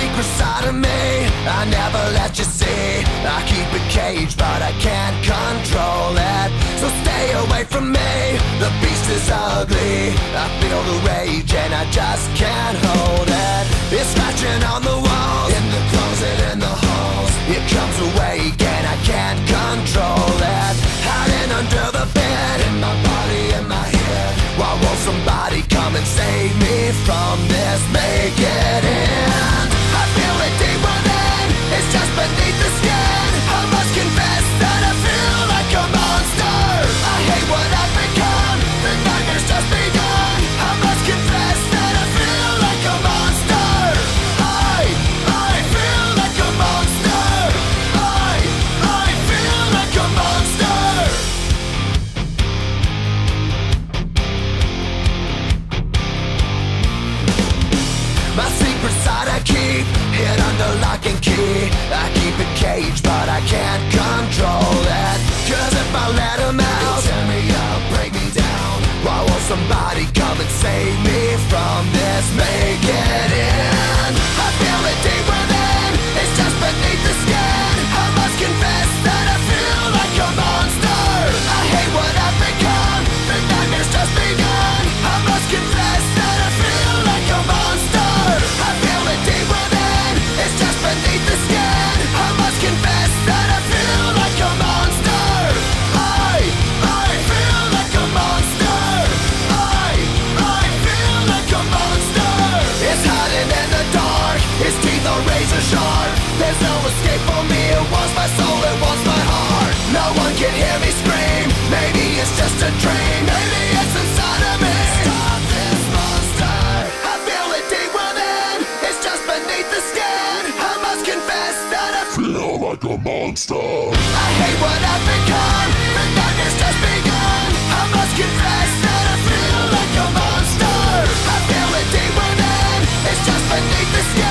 secret side of me I never let you see. I keep it caged but I can't control it. So stay away from me, the beast is ugly. I feel the rage and I just can't hold it. It's scratching on the walls, in the closet, in the halls. It comes awake and I can't control it. Hiding under the bed, in my body, in my head. Why won't somebody come and save me from this? Make it end. I feel it deep within, it's just beneath the skin. I must confess that I feel like a monster. I hate what I've become, the nightmare's just begun. I must confess that I feel like a monster. I feel like a monster. I feel like a monster. My secret side I keep hid under lock and key. I keep it caged but I can't control it. Cause if I let him out, he'll tear me up, break me down. Why won't somebody come and save me from this? Make it end. I feel it deep within, it's just beneath the skin. I must confess that I feel like a monster. I hate what I've become, the nightmare's just begun. I must confess that I feel like a monster. I feel it deep within, it's just beneath the skin. I must confess that I feel like a monster. I feel like a monster. I feel like a monster. It's hiding in the dark, its teeth are razor sharp. There's no escape for me, it wants my soul, it wants my heart. No one can hear me scream, maybe it's just a dream. Maybe it's inside of me. Stop this monster. I feel it deep within, it's just beneath the skin. I must confess that I feel like a monster. I hate what I've become, the nightmare's just begun. I must confess that I feel like a monster. I feel it deep within, it's just beneath the skin.